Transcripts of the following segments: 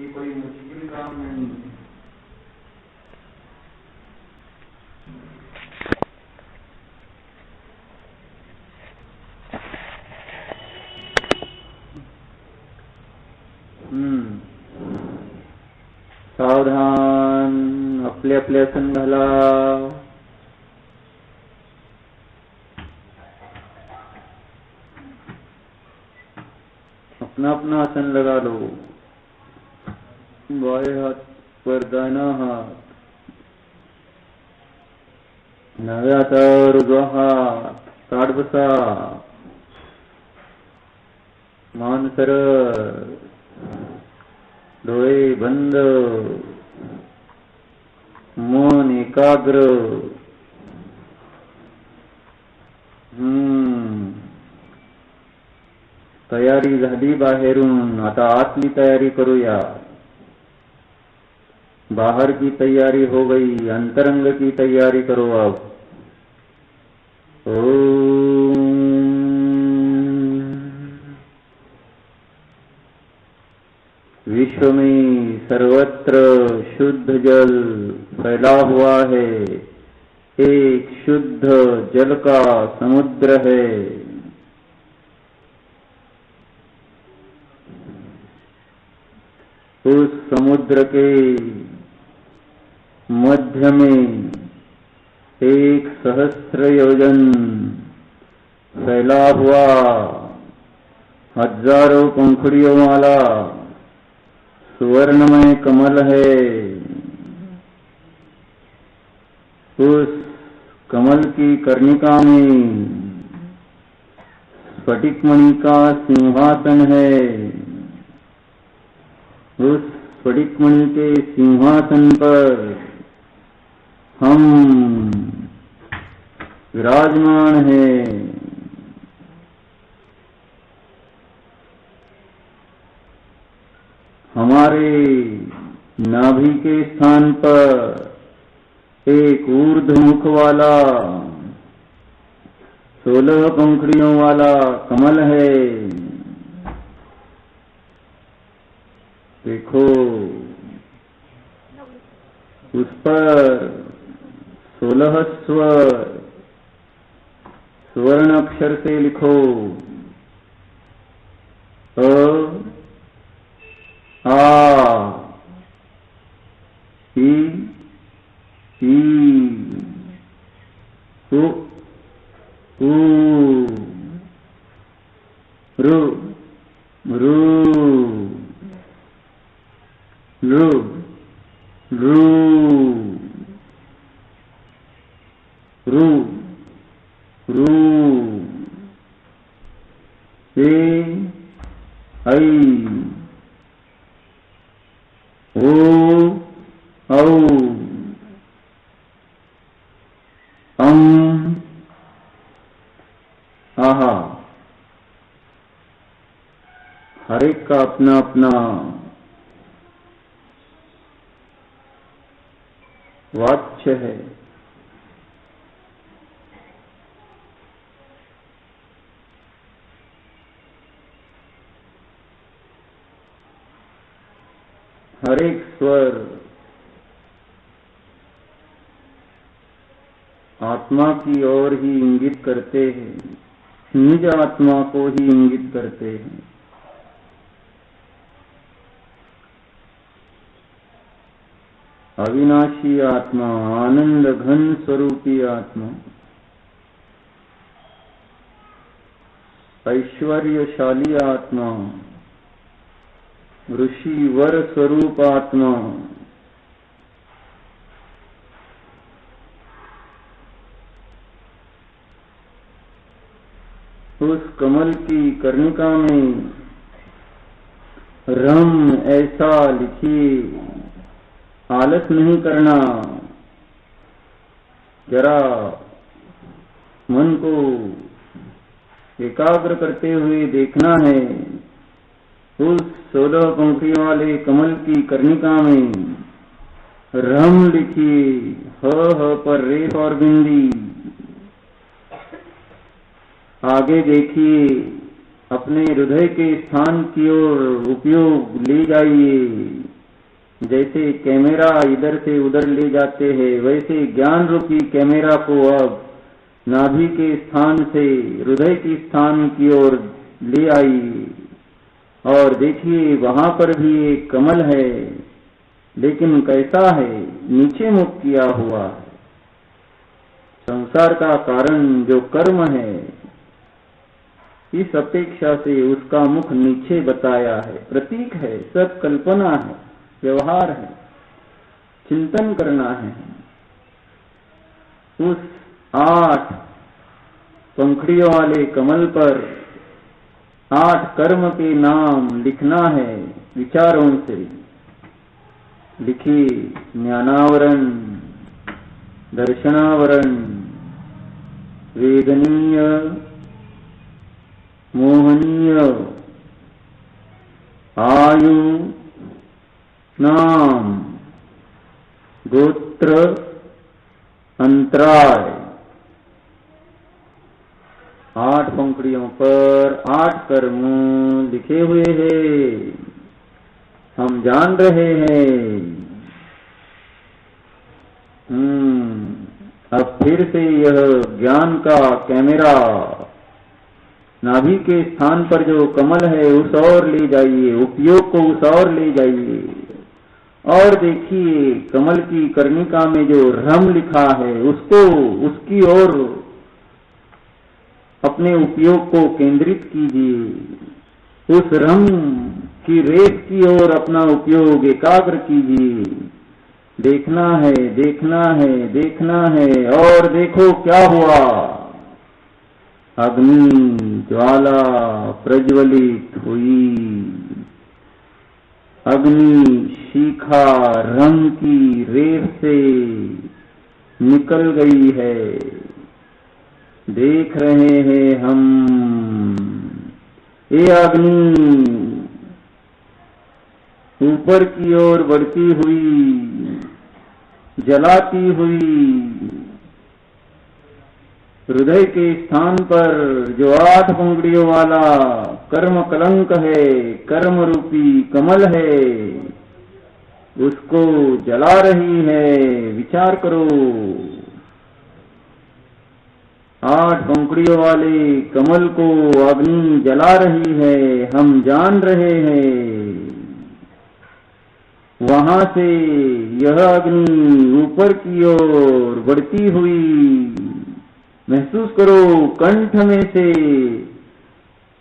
ये कोई मुश्किल काम नहीं है। सावधान, आपले आपले आसन घाला। अपना अपना आसन लगा लो। बाएं हाथ पर दाहिना हाथ, डाव्या हातावर उजवा हात, ताठ बसा, मान सरळ, डोळे बंद, मन एकाग्र। तयारी झाली बाहेरून, आता आतली तयारी करूया। बाहर की तैयारी हो गई, अंतरंग की तैयारी करो अब। विश्व में सर्वत्र शुद्ध जल फैला हुआ है, एक शुद्ध जल का समुद्र है। उस समुद्र के मध्य में एक सहस्त्र योजन फैला हुआ हजारों पंखुड़ियों वाला सुवर्णमय कमल है। उस कमल की कर्णिका में स्फटिकमणि का सिंहासन है। उस स्फटिकमणि के सिंहासन पर हम विराजमान हैं। हमारे नाभि के स्थान पर एक ऊर्ध्वमुख वाला 16 पंखुड़ियों वाला कमल है। देखो, उस पर 16 स्वर स्वर्ण अक्षर से लिखो। अ, आ, ई, उ, ऋ, ऋ, लृ, लृ, ऋ, ऋ, ए, ऐ, ओ, औ, आहा। हर एक का अपना अपना वाच्य है। हर एक स्वर आत्मा की ओर ही इंगित करते हैं, निज आत्मा को ही इंगित करते हैं। अविनाशी आत्मा, आनंद घन स्वरूपी आत्मा, ऐश्वर्यशाली आत्मा, ऋषि वर स्वरूप आत्मा, उस कमल की कर्णिका में रम ऐसा लिखिए, आलस नहीं करना। जरा मन को एकाग्र करते हुए देखना है। उस 16 पंखुड़ियों वाले कमल की कर्णिका में रम लिखिए, ह पर रेफ और बिंदी। आगे देखिए, अपने हृदय के स्थान की ओर उपयोग ले जाइए। जैसे कैमरा इधर से उधर ले जाते हैं, वैसे ज्ञान रूपी कैमरा को अब नाभि के स्थान से हृदय के स्थान की ओर ले आई। और देखिए वहां पर भी एक कमल है, लेकिन कैसा है? नीचे मुख किया हुआ है। संसार का कारण जो कर्म है, इस अपेक्षा से उसका मुख नीचे बताया है। प्रतीक है, सब कल्पना है, व्यवहार है, चिंतन करना है। उस 8 पंखुड़ियों वाले कमल पर 8 कर्म के नाम लिखना है। विचारों से लिखिए। ज्ञानावरण, दर्शनावरण, वेदनीय, मोहनीय, आयु, नाम, गोत्र, अंतराय। 8 पंखुड़ियों पर 8 कर्म लिखे हुए हैं, हम जान रहे हैं। अब फिर से यह ज्ञान का कैमरा नाभि के स्थान पर जो कमल है उस ओर ले जाइए, उपयोग को उस ओर ले जाइए। और देखिए कमल की कर्णिका में जो रम लिखा है उसको, उसकी ओर अपने उपयोग को केंद्रित कीजिए। उस रम की रेत की ओर अपना उपयोग एकाग्र कीजिए। देखना है, देखना है, देखना है। और देखो क्या हुआ। अग्नि ज्वाला प्रज्वलित हुई। अग्नि शिखा रंग की रेत से निकल गई है। देख रहे हैं हम। ये अग्नि ऊपर की ओर बढ़ती हुई, जलाती हुई, हृदय के स्थान पर जो 8 पंखुड़ियों वाला कर्म कलंक है, कर्म रूपी कमल है, उसको जला रही है। विचार करो। 8 पंखुड़ियों वाले कमल को अग्नि जला रही है, हम जान रहे हैं। वहां से यह अग्नि ऊपर की ओर बढ़ती हुई, महसूस करो कंठ में से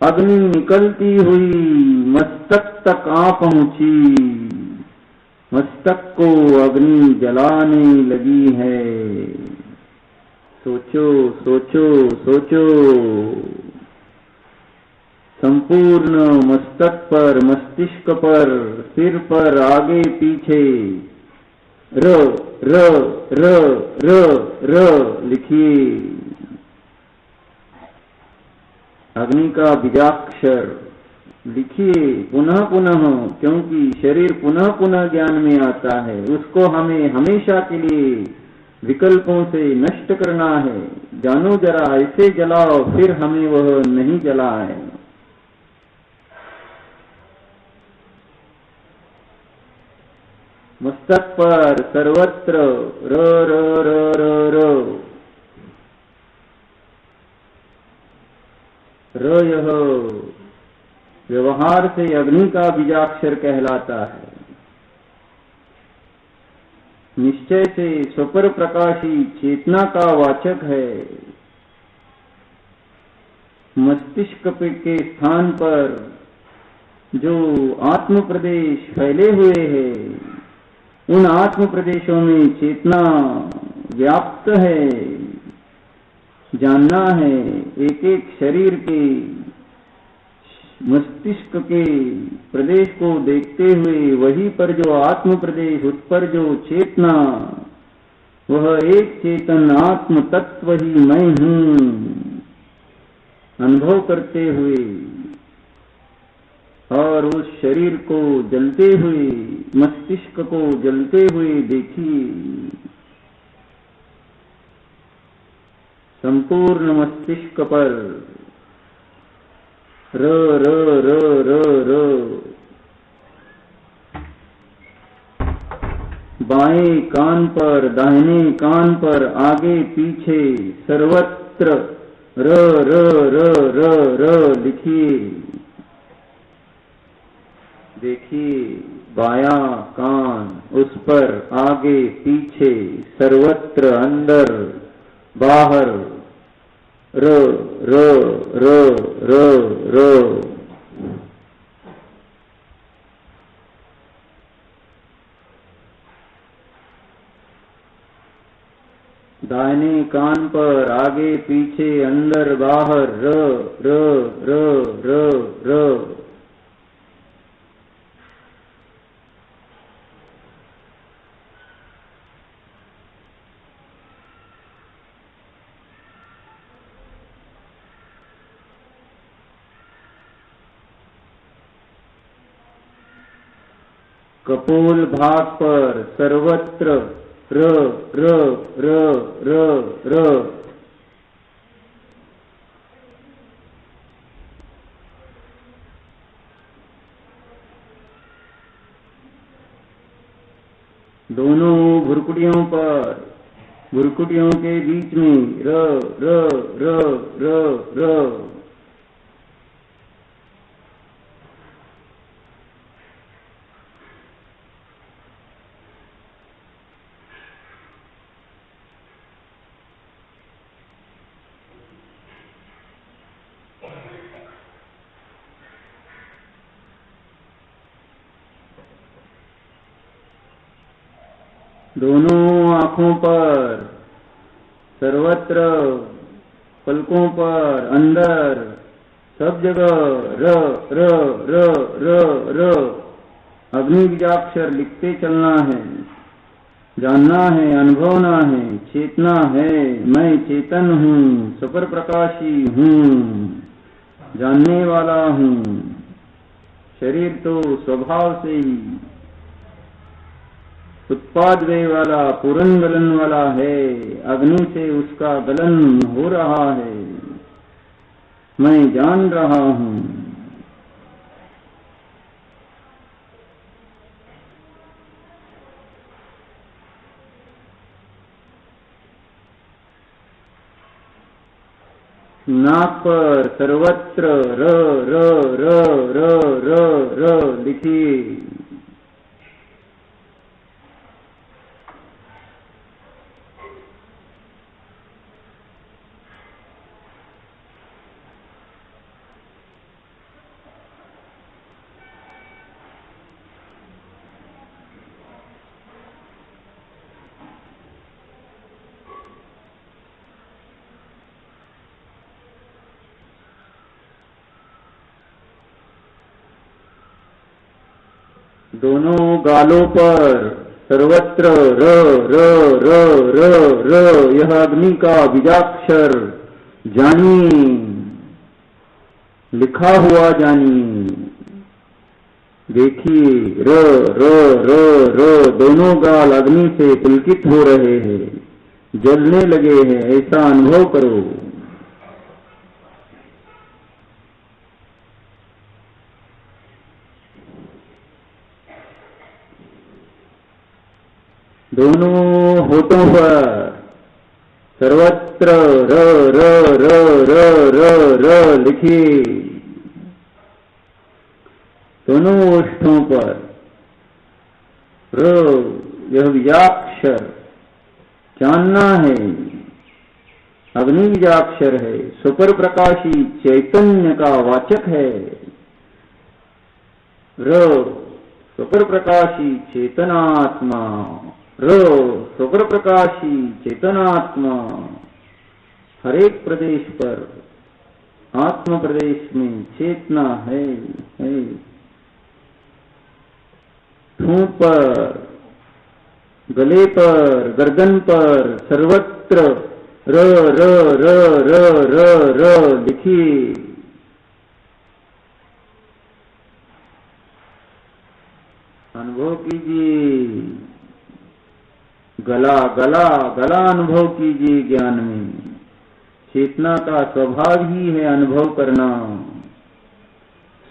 अग्नि निकलती हुई मस्तक तक आ पहुंची। मस्तक को अग्नि जलाने लगी है। सोचो, सोचो, सोचो। संपूर्ण मस्तक पर, मस्तिष्क पर, सिर पर, आगे पीछे र र र र र लिखिए। अग्नि का बीजाक्षर लिखिए पुनः पुनः, क्योंकि शरीर पुनः पुनः ज्ञान में आता है। उसको हमें हमेशा के लिए विकल्पों से नष्ट करना है। जानो जरा, ऐसे जलाओ फिर हमें वह नहीं जलाए। मस्तक पर सर्वत्र र र र र र र। यह व्यवहार से अग्नि का बीजाक्षर कहलाता है। निश्चय से स्वपर प्रकाशी चेतना का वाचक है। मस्तिष्क के स्थान पर जो आत्म प्रदेश फैले हुए हैं, उन आत्म प्रदेशों में चेतना व्याप्त है। जानना है एक एक शरीर के मस्तिष्क के प्रदेश को देखते हुए, वही पर जो आत्म प्रदेश, उस पर जो चेतना, वह एक चेतन आत्म तत्व ही मैं हूं, अनुभव करते हुए। और उस शरीर को जलते हुए, मस्तिष्क को जलते हुए देखिए। संपूर्ण मस्तिष्क पर र र र र र। बाएं कान पर, दाहिने कान पर, आगे पीछे सर्वत्र र र र र र लिखिए। देखिए बायां कान, उस पर आगे पीछे सर्वत्र, अंदर बाहर र र र र र। दाहिने कान पर आगे पीछे अंदर बाहर र र र र र। कपोल भाग पर सर्वत्र र र र र र। दोनों भुरकुटियों पर, भुरकुटियों के बीच में र र र र र। दोनों आंखों पर, सर्वत्र, पलकों पर, अंदर, सब जगह र र र र र। अग्नि बीजाक्षर लिखते चलना है, जानना है, अनुभवना है, चेतना है। मैं चेतन हूँ, सुपर प्रकाशी हूँ, जानने वाला हूँ। शरीर तो स्वभाव से ही उत्पाद व्यय वाला, पूर्ण गलन वाला है। अग्नि से उसका गलन हो रहा है, मैं जान रहा हूं। नाक पर सर्वत्र र र र र र र लिखिए। दोनों गालों पर सर्वत्र र र र र र। यह अग्नि का बीजाक्षर जानिए, लिखा हुआ जानिए। देखिए र र र र। दोनों गाल अग्नि से पुलकित हो रहे हैं, जलने लगे हैं, ऐसा अनुभव करो। दोनों होठों पर सर्वत्र र र र र र र लिखिए। दोनों ओष्ठों पर र। यह बीजाक्षर जानना है, अग्नि बीजाक्षर है, सुपर प्रकाशी चैतन्य का वाचक है। र सुपर प्रकाशी चेतनात्मा, र सुपर प्रकाशी चेतनात्मा। हर एक प्रदेश पर, आत्म प्रदेश में चेतना है। ठूंठ पर, गले पर, गर्दन पर, सर्वत्र र र र र र र लिखिए। अनुभव कीजिए, गला गला गला अनुभव कीजिए। ज्ञान में चेतना का स्वभाव ही है अनुभव करना।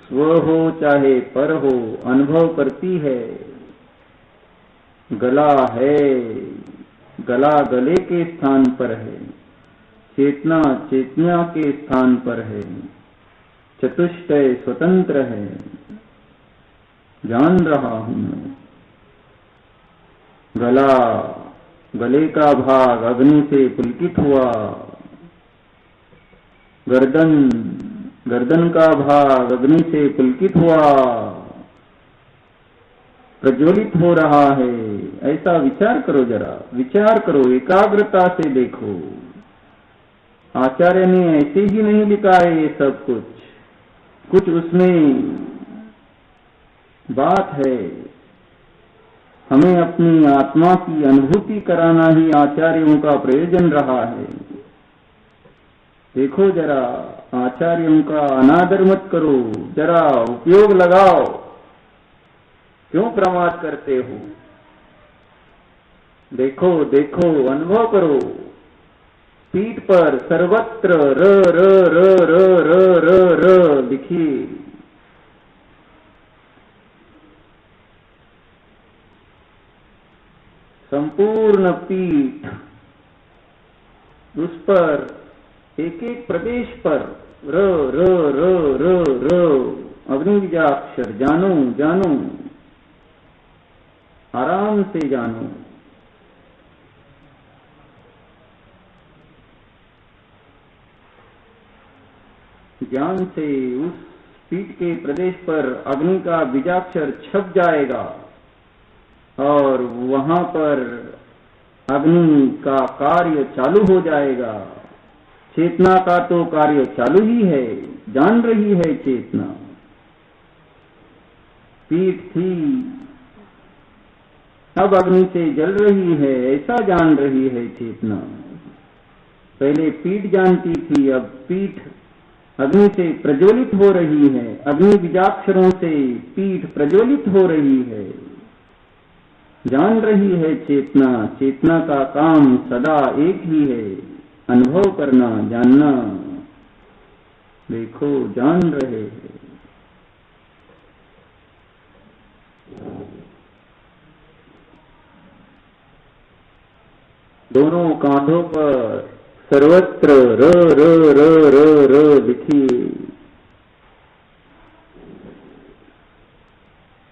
स्व हो चाहे पर हो, अनुभव करती है। गला है, गला गले के स्थान पर है, चेतना चेतना के स्थान पर है, चतुष्टय स्वतंत्र है, जान रहा हूं मैं। गला, गले का भाग अग्नि से पुलकित हुआ, गर्दन, गर्दन का भाग अग्नि से पुलकित हुआ, प्रज्वलित हो रहा है। ऐसा विचार करो, जरा विचार करो, एकाग्रता से देखो। आचार्य ने ऐसे ही नहीं लिखा है ये सब कुछ उसमें बात है। हमें अपनी आत्मा की अनुभूति कराना ही आचार्यों का प्रयोजन रहा है। देखो जरा, आचार्यों का अनादर मत करो, जरा उपयोग लगाओ। क्यों प्रमाद करते हो? देखो देखो, अनुभव करो। पीठ पर सर्वत्र र र र र र र र लिखिए। संपूर्ण पीठ, उस पर एक एक प्रदेश पर र र र र र अग्निबीजाक्षर। जानो जानो, आराम से जानो। ज्ञान से उस पीठ के प्रदेश पर अग्नि का बीजाक्षर छप जाएगा और वहां पर अग्नि का कार्य चालू हो जाएगा। चेतना का तो कार्य चालू ही है, जान रही है चेतना। पीठ थी, अब अग्नि से जल रही है, ऐसा जान रही है चेतना। पहले पीठ जानती थी, अब पीठ अग्नि से प्रज्वलित हो रही है। अग्नि बीजाक्षरों से पीठ प्रज्वलित हो रही है, जान रही है चेतना। चेतना का काम सदा एक ही है, अनुभव करना, जानना। देखो, जान रहे हैं। दोनों कांधों पर सर्वत्र र र र र र लिखिए।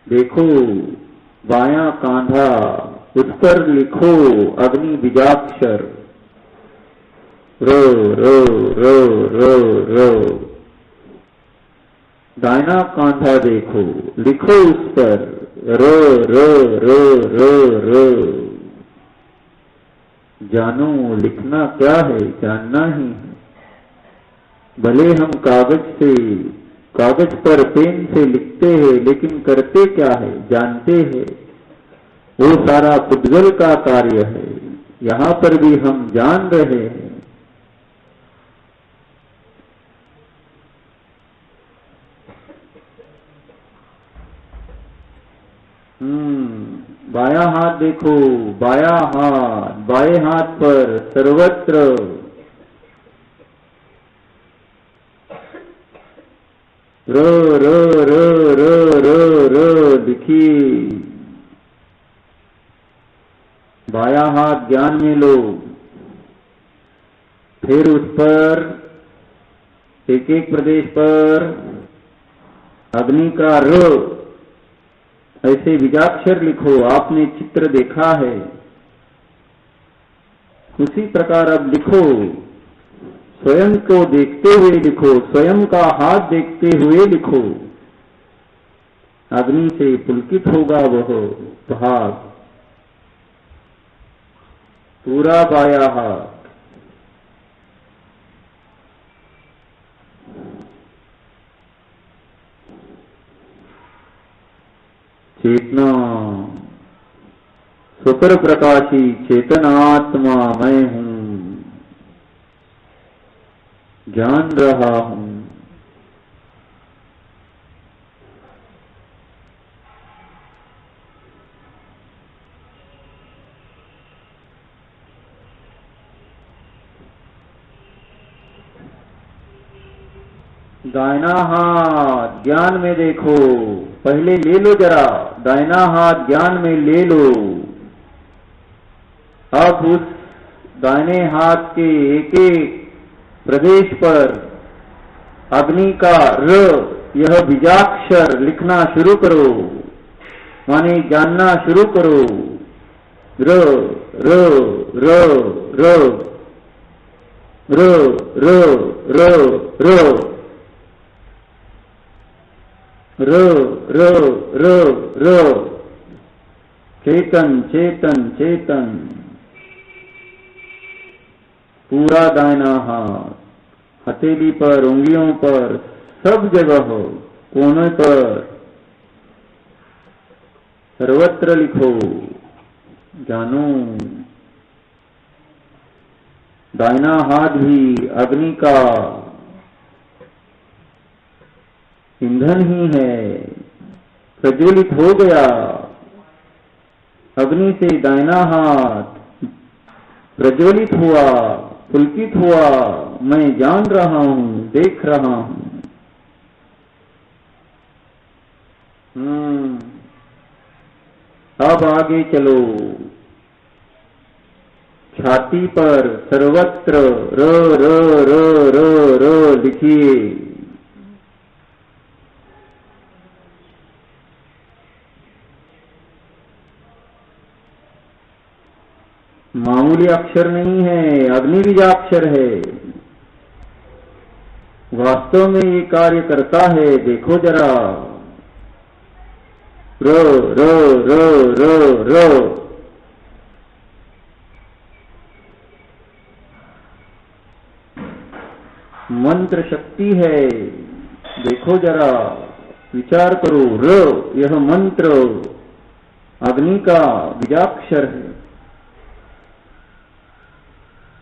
देखो, बायां कांधा, उस पर लिखो अग्नि बीजाक्षर र र र र र। दाहिना कांधा देखो, लिखो उस पर र र र र र। जानो, लिखना क्या है, जानना ही है। भले हम कागज पर पेन से लिखते हैं, लेकिन करते क्या है, जानते हैं। वो सारा पुद्गल का कार्य है। यहां पर भी हम जान रहे हैं। बायां हाथ देखो, बायां हाथ, बाएं हाथ पर सर्वत्र र र र र र र लिखिए। बायां हाथ ज्ञान में लो, फिर उस पर एक एक प्रदेश पर अग्नि का र ऐसे बीजाक्षर लिखो। आपने चित्र देखा है, उसी प्रकार अब लिखो। स्वयं को देखते हुए लिखो, स्वयं का हाथ देखते हुए लिखो। अग्नि से पुलकित होगा वह भाग, पूरा बाया हाथ। चेतना, स्वपर प्रकाशी चेतनात्मा मैं हूं, जान रहा हूं। दाहिना हाथ ज्ञान में देखो, पहले ले लो जरा, दाहिना हाथ ज्ञान में ले लो। अब उस दाहिने हाथ के एक एक प्रदेश पर अग्नि का र यह बीजाक्षर लिखना शुरू करो, माने जानना शुरू करो। र र र र र र र र र र र चेतन चेतन चेतन। पूरा दाहिना हाथ, हथेली पर, उंगलियों पर, सब जगह हो, कोने पर, सर्वत्र लिखो, जानो। दाहिना हाथ भी अग्नि का ईंधन ही है, प्रज्वलित हो गया। अग्नि से दाहिना हाथ प्रज्वलित हुआ, पुलकित हुआ। मैं जान रहा हूं, देख रहा हूं। अब आगे चलो। छाती पर सर्वत्र र र र र र लिखिए। मामूली अक्षर नहीं है, अग्नि बीजाक्षर है। वास्तव में ये कार्य करता है, देखो जरा। रो रो रो रो रो। मंत्र शक्ति है, देखो जरा, विचार करो। र यह मंत्र अग्नि का बीजाक्षर है।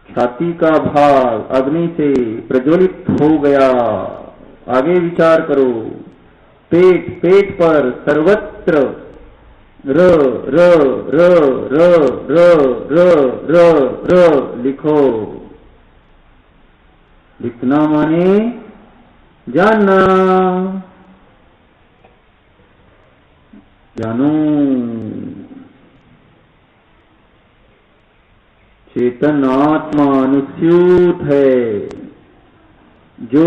छाती का भाग अग्नि से प्रज्वलित हो गया। आगे विचार करो। पेट, पेट पर सर्वत्र र र र र र र र र लिखो। लिखना माने जानना, जानो। चेतन आत्मा अनुस्यूत है, जो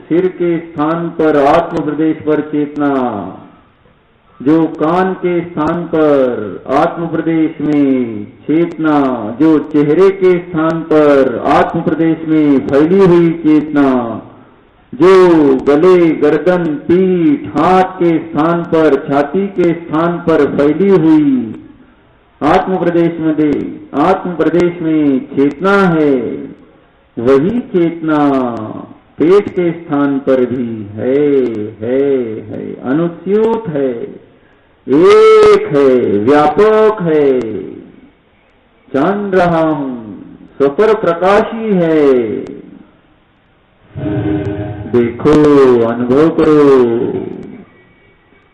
सिर के स्थान पर आत्म प्रदेश पर चेतना, जो कान के स्थान पर आत्म प्रदेश में चेतना, जो चेहरे के स्थान पर आत्म प्रदेश में फैली हुई चेतना, जो गले, गर्दन, पीठ, हाथ के स्थान पर, छाती के स्थान पर फैली हुई आत्म प्रदेश में चेतना है, वही चेतना पेट के स्थान पर भी है, अनुस्यूत है, एक है, व्यापक है। जान रहा हूं, स्वपर प्रकाशी है। देखो, अनुभव करो।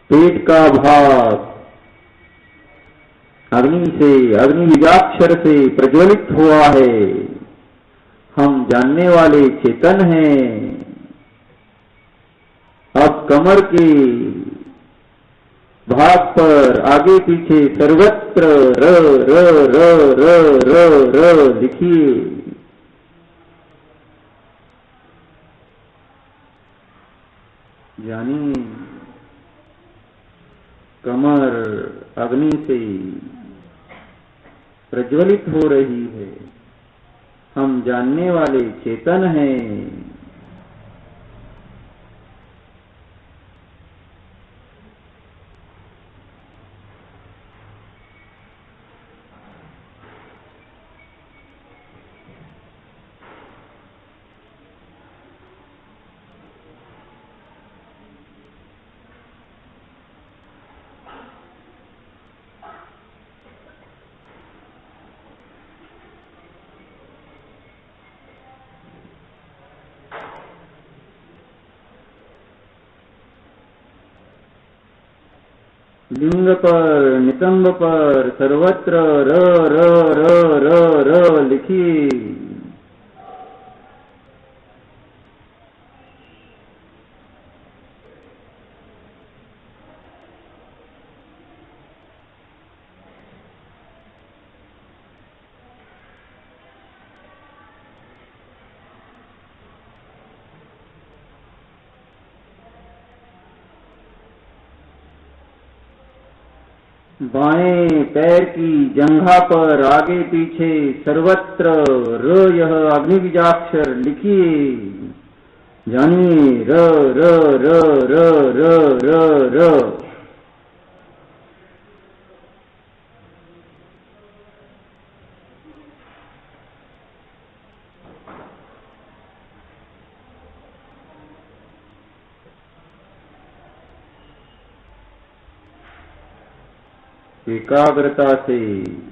पेट का भाग अग्नि से, अग्नि बीजाक्षर से प्रज्वलित हुआ है। हम जानने वाले चेतन हैं। अब कमर के भाग पर आगे पीछे सर्वत्र र र र र र र लिखिए। जानिए, कमर अग्नि से प्रज्वलित हो रही है। हम जानने वाले चेतन हैं। लिंग पर, नितंब पर, सर्वत्र र र र र र लिखिए। बाएं पैर की जंघा पर आगे पीछे सर्वत्र र यह अग्नि बीजाक्षर लिखिए। जानिए र र र र र र र। एकाग्रता से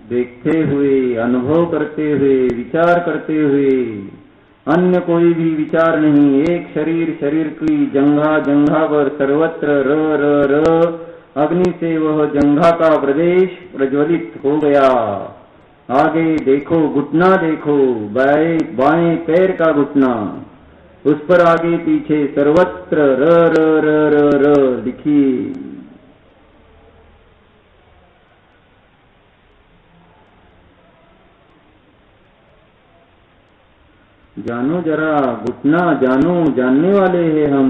देखते हुए, अनुभव करते हुए, विचार करते हुए, अन्य कोई भी विचार नहीं, एक शरीर, शरीर की जंघा, जंघा पर सर्वत्र र र र अग्नि से वह जंघा का प्रदेश प्रज्वलित हो गया। आगे देखो, घुटना देखो, बाएं पैर का घुटना, उस पर आगे पीछे सर्वत्र र र र र र लिखिए। जानो जरा, घुटना जानो, जानने वाले हैं हम।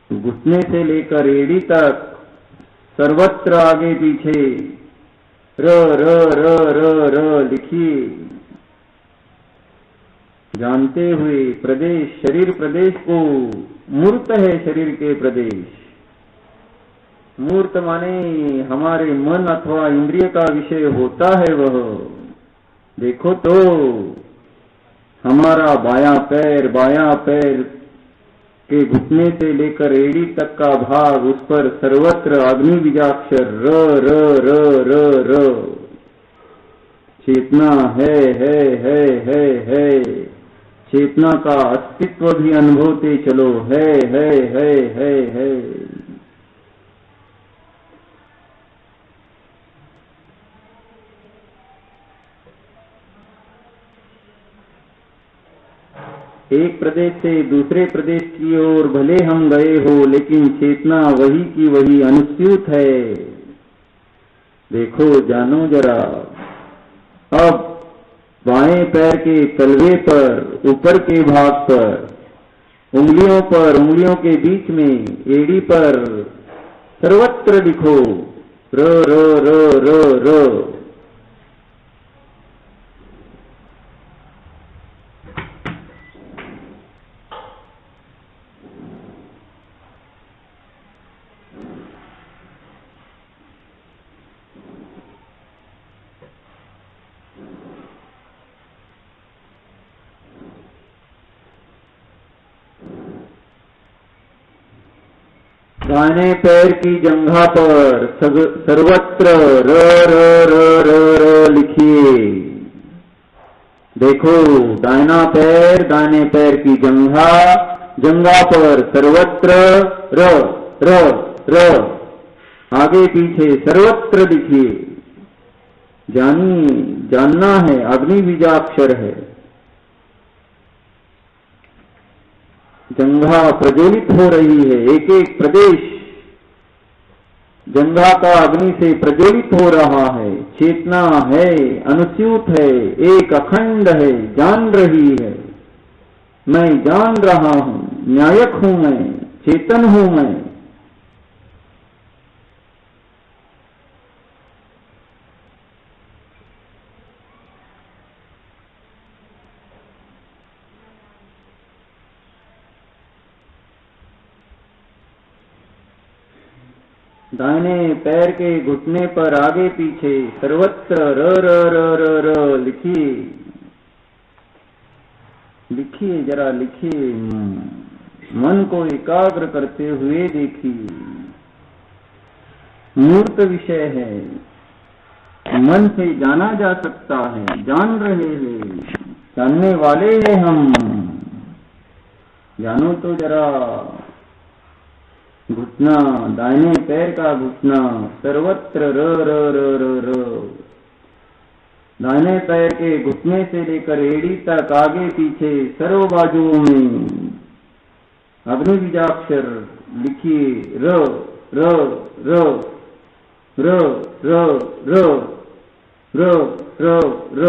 घुटने से लेकर एड़ी तक सर्वत्र आगे पीछे र र र र र लिखिए। जानते हुए प्रदेश, शरीर प्रदेश को, मूर्त है शरीर के प्रदेश। मूर्त माने हमारे मन अथवा इंद्रिय का विषय होता है वह। देखो तो हमारा बायां पैर के घुटने से लेकर एड़ी तक का भाग, उस पर सर्वत्र अग्नि बीजाक्षर र र र र र। चेतना है। चेतना का अस्तित्व भी अनुभवते चलो, है। एक प्रदेश से दूसरे प्रदेश की ओर भले हम गए हो, लेकिन चेतना वही की वही अनुस्यूत है। देखो, जानो जरा। अब बाएं पैर के तलवे पर, ऊपर के भाग पर, उंगलियों के बीच में, एड़ी पर सर्वत्र लिखो र र र र र। दाहिने पैर की जंघा पर सर्वत्र र र र र र लिखिए। देखो, दाहिने पैर की जंघा पर सर्वत्र र र र, आगे पीछे सर्वत्र लिखिए। जानना है, अग्नि बीजाक्षर है। जंघा प्रज्वलित हो रही है, एक एक प्रदेश जंघा का अग्नि से प्रज्वलित हो रहा है। चेतना है, अनुस्यूत है, एक अखंड है, जान रही है। मैं जान रहा हूं, न्यायक हूं मैं, चेतन हूं मैं। दाहिने पैर के घुटने पर आगे पीछे सर्वत्र र र र र र लिखिए। जरा लिखिए। मन को एकाग्र करते हुए देखिए। मूर्त विषय है, मन से जाना जा सकता है, जान रहे हैं, जानने वाले हैं हम। जानो तो जरा। घुटना, दाहिने पैर का घुटना, सर्वत्र र र र र र। दाहिने पैर के घुटने से लेकर एड़ी तक, आगे पीछे सर्व बाजुओं में अग्नि बीजाक्षर लिखिए। र र र र र र र र र।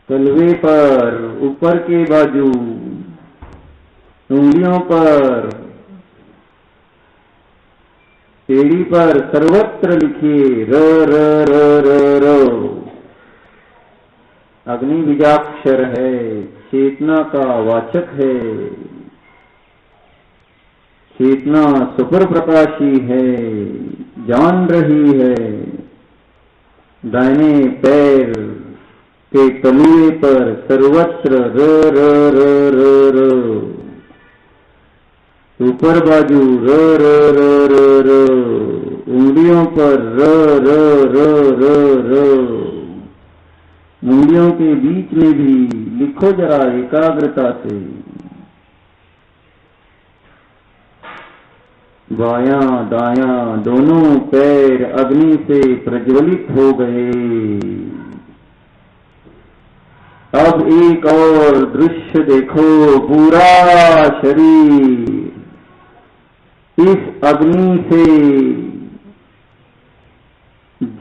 तलवे पर, ऊपर के बाजू, उंगलियों पर, एड़ी पर, सर्वत्र लिखिए र र र र र। अग्नि बीजाक्षर है, चेतना का वाचक है। चेतना सुपर प्रकाशी है, जान रही है। दाहिने पैर के तलुए पर सर्वत्र र र र र र। ऊपर बाजू र र र र र। उंगलियों पर र र र र र। उंगलियों के बीच में भी लिखो जरा एकाग्रता से। बायां दायां दोनों पैर अग्नि से प्रज्वलित हो गए। अब एक और दृश्य देखो, पूरा शरीर इस अग्नि से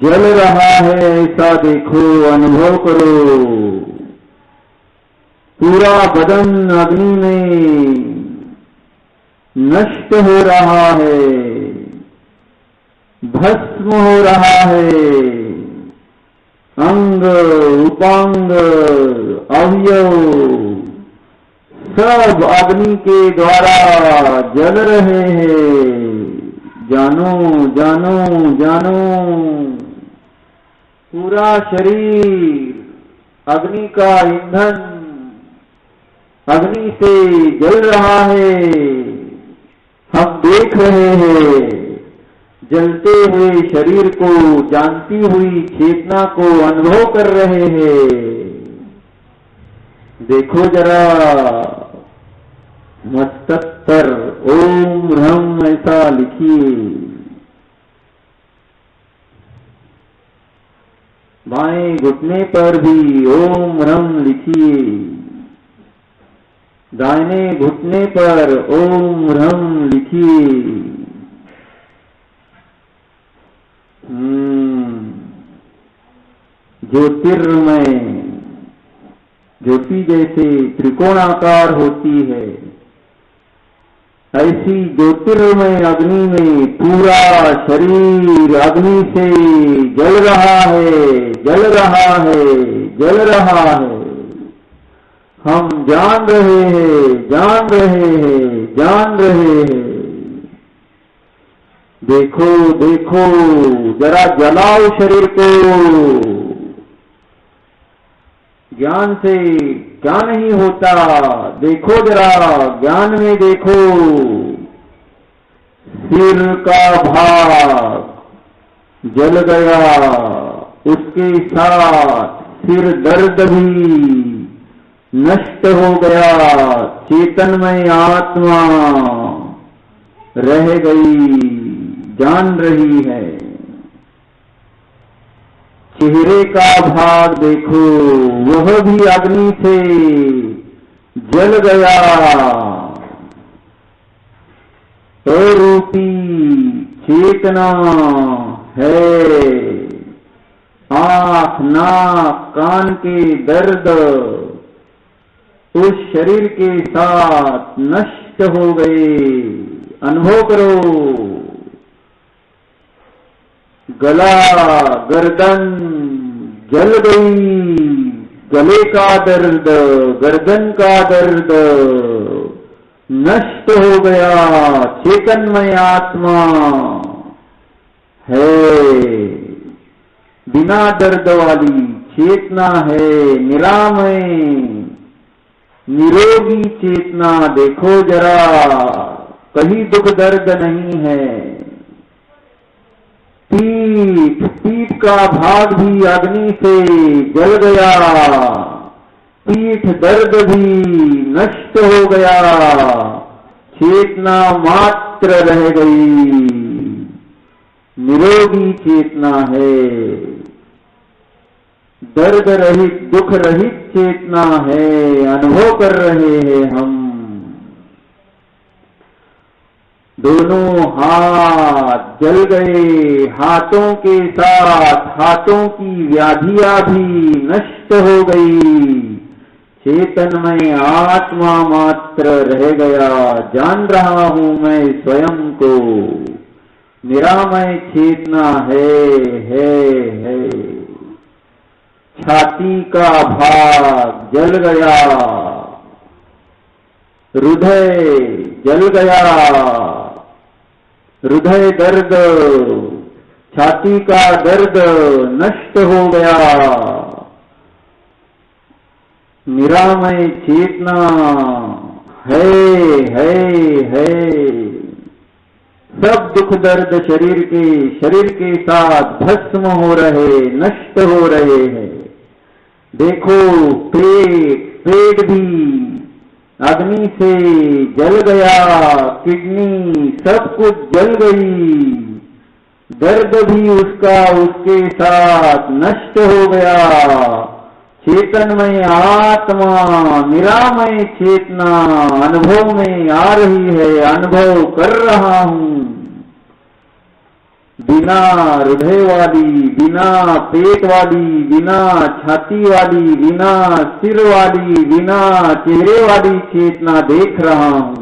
जल रहा है, ऐसा देखो, अनुभव करो। पूरा बदन अग्नि में नष्ट हो रहा है, भस्म हो रहा है। अंग उपांग अवयव सब अग्नि के द्वारा जल रहे हैं। जानो जानो जानो, पूरा शरीर अग्नि का ईंधन, अग्नि से जल रहा है। हम देख रहे हैं जलते हुए शरीर को, जानती हुई चेतना को अनुभव कर रहे हैं। देखो जरा, मस्तक पर ओम ह्रम ऐसा लिखिए। बाएं घुटने पर भी ओम ह्रम लिखिए। दाहिने घुटने पर ओम ह्रम लिखिए। ज्योतिर्मय, ज्योति जैसे त्रिकोणाकार होती है, ऐसी ज्योतिर्मय अग्नि में पूरा शरीर अग्नि से जल रहा है, जल रहा है, जल रहा है। हम जान रहे हैं, जान रहे हैं, जान रहे हैं। देखो देखो, जरा जलाओ शरीर को। ज्ञान से क्या नहीं होता, देखो जरा, ज्ञान में देखो। सिर का भाग जल गया, उसके साथ सिर दर्द भी नष्ट हो गया। चेतनमय आत्मा रह गई, जान रही है। चेहरे का भाग देखो, वह भी अग्नि से जल गया। अरूपी चेतना है। आंख नाक कान के दर्द उस शरीर के साथ नष्ट हो गए। अनुभव करो। गला गर्दन जल गई, गले का दर्द, गर्दन का दर्द नष्ट हो गया। चेतनमय आत्मा है, बिना दर्द वाली चेतना है, निरामय निरोगी चेतना। देखो जरा, कहीं दुख दर्द नहीं है। पीठ, पीठ का भाग भी अग्नि से जल गया। पीठ दर्द भी नष्ट हो गया। चेतना मात्र रह गई, निरोगी चेतना है। दर्द रहित, दुख रहित चेतना है। अनुभव कर रहे हैं हम। दोनों हाथ जल गए, हाथों के साथ हाथों की व्याधियां भी नष्ट हो गई। चेतनमय आत्मा मात्र रह गया, जान रहा हूं मैं स्वयं को। निरामय चेतना है। छाती का भाग जल गया, हृदय जल गया, हृदय दर्द, छाती का दर्द नष्ट हो गया। निरामय चेतना है। सब दुख दर्द शरीर के साथ भस्म हो रहे, नष्ट हो रहे हैं। देखो पेट भी अग्नि से जल गया, किडनी सब कुछ जल गई, दर्द भी उसके साथ नष्ट हो गया। चेतनमय आत्मा, निरामय चेतना अनुभव में आ रही है, अनुभव कर रहा हूं। बिना हृदय वाली, बिना पेट वाली, बिना छाती वाली, बिना सिर वाली, बिना चेहरे वाली चेतना देख रहा हूं।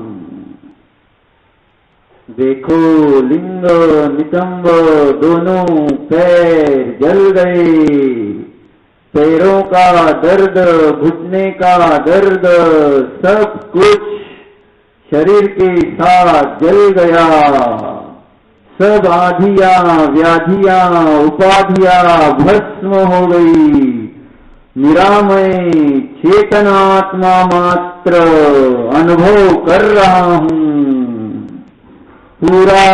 देखो लिंग नितंब दोनों पैर जल गए, पैरों का दर्द, घुटने का दर्द, सब कुछ शरीर के साथ जल गया। सब आधियां, व्याधियां, उपाधियां भस्म हो गई। निरामय चेतनात्मा मात्र अनुभव कर रहा हूं। पूरा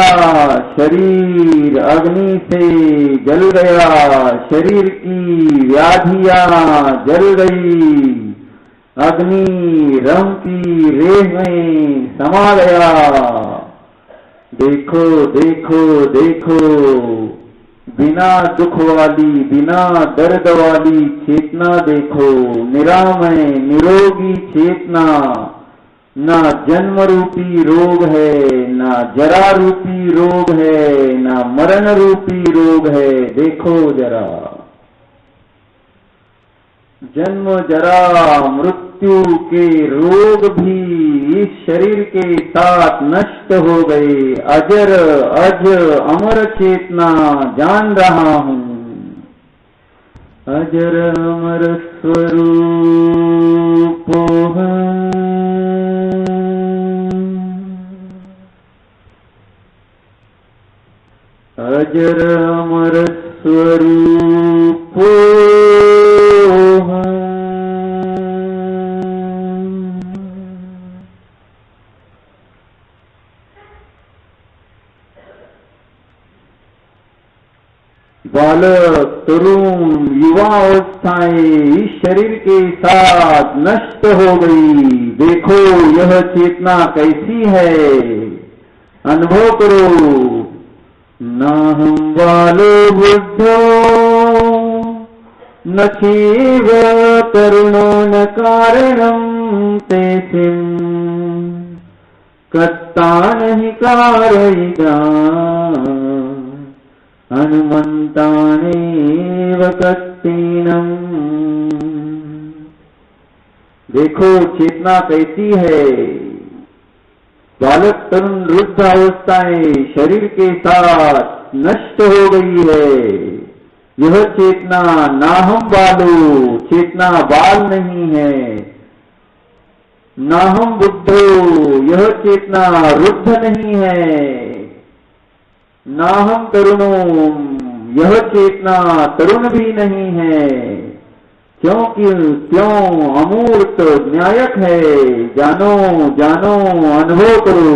शरीर अग्नि से जल गया, शरीर की व्याधियां जल गई, अग्नि रम की रेह में समा गया। देखो देखो देखो, बिना दुख वाली, बिना दर्द वाली चेतना देखो, निरामय निरोगी चेतना। ना जन्म रूपी रोग है, ना जरा रूपी रोग है, ना मरण रूपी रोग है। देखो जरा, जन्म जरा मृत्यु के रोग भी इस शरीर के साथ नष्ट हो गए। अजर अज अमर चेतना जान रहा हूं। अजर अमर स्वरूप अजर अमर स्वरूप बालक, तरुण, युवा अवस्थाएं इस शरीर के साथ नष्ट हो गई। देखो यह चेतना कैसी है, अनुभव करो। नाहं बालो बुद्धो न चैव तरुणो न कारणं तेषिं कर्ता नहि कारयिता हनुमन्तानेव कस्तीनम्। देखो चेतना कैसी है। बालक, तरुण, वृद्ध अवस्थाएं शरीर के साथ नष्ट हो गई है। यह चेतना नाहम बालो, चेतना बाल नहीं है। नाहम बुद्धो, यह चेतना वृद्ध नहीं है। नाहम तरुणो, यह चेतना तरुण भी नहीं है। क्यों अमूर्त न्यायक है। जानो जानो, अनुभव करो।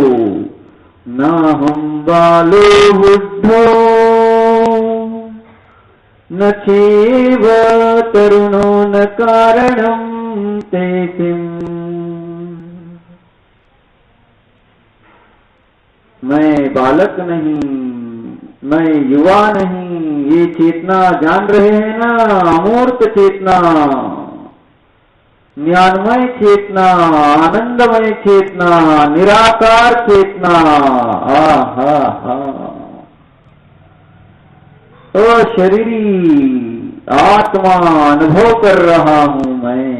न हम बालो बुद्धो न चैव तरुणो न कारणं तेषिं। मैं बालक नहीं, मैं युवा नहीं, ये चेतना जान रहे हैं ना, अमूर्त चेतना, ज्ञानमय चेतना, आनंदमय चेतना, निराकार चेतना, हा हा हा। ओ शरीरी आत्मा अनुभव कर रहा हूं मैं,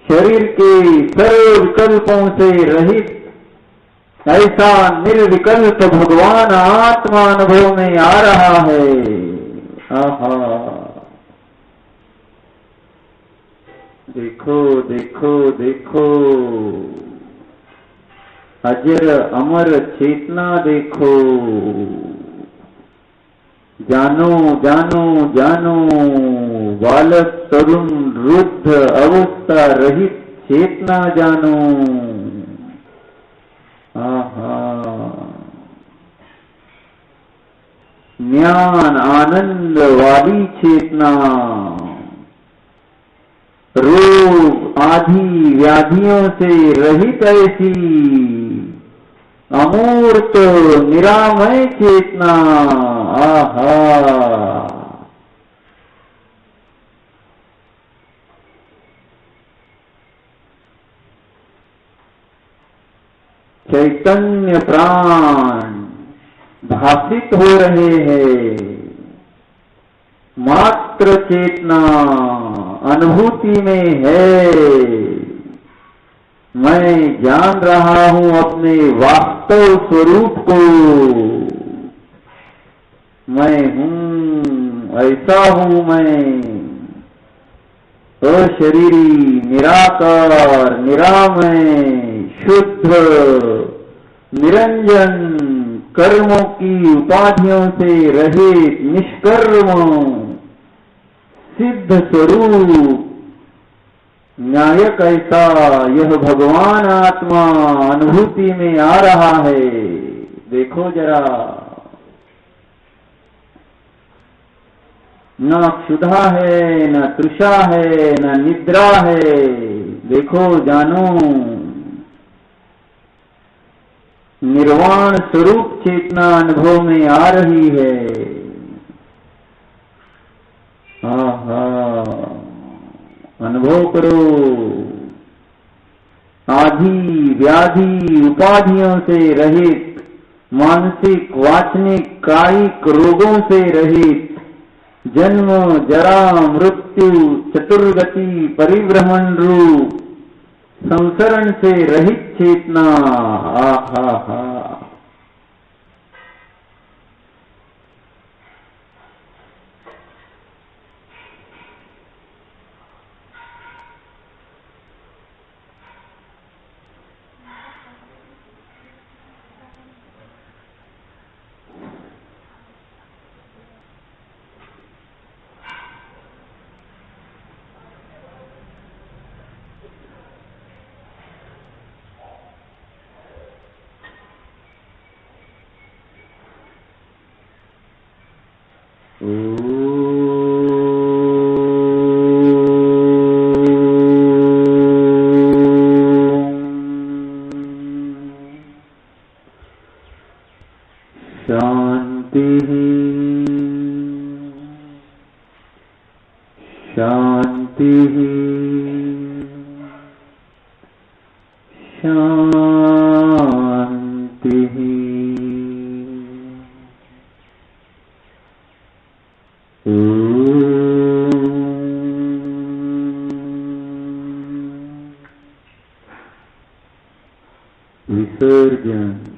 शरीर के सर्व विकल्पों से रहित ऐसा निर्विकल्प भगवान आत्मा अनुभव में आ रहा है। आहा, देखो देखो देखो, अजर अमर चेतना देखो, जानो जानो जानो, बालक तरुण वृद्ध अवस्था रहित चेतना जानो। आहा, ज्ञान आनंद वाली चेतना, रोग आदि व्याधियों से रहित ऐसी अमूर्त निरामय चेतना। आहा, चैतन्य प्राण भाषित हो रहे हैं, मात्र चेतना अनुभूति में है। मैं जान रहा हूं अपने वास्तव स्वरूप को, मैं हूं, ऐसा हूं मैं, अशरीरी, निराकार, निरामय, शुद्ध, निरंजन, कर्मों की उपाधियों से रहित, निष्कर्म, सिद्ध स्वरूप, न्यायक ऐसा यह भगवान आत्मा अनुभूति में आ रहा है। देखो जरा, न क्षुधा है, न तृषा है, न निद्रा है। देखो जानो, निर्वाण स्वरूप चेतना अनुभव में आ रही है। आहा, अनुभव करो, आदि व्याधि उपाधियों से रहित, मानसिक वाचनिक कायिक रोगों से रहित, जन्म जरा मृत्यु चतुर्गति परिभ्रमण रूप संसरण से रहित चेतना। आहा हा, शांति शांति शांति। विसर्जन।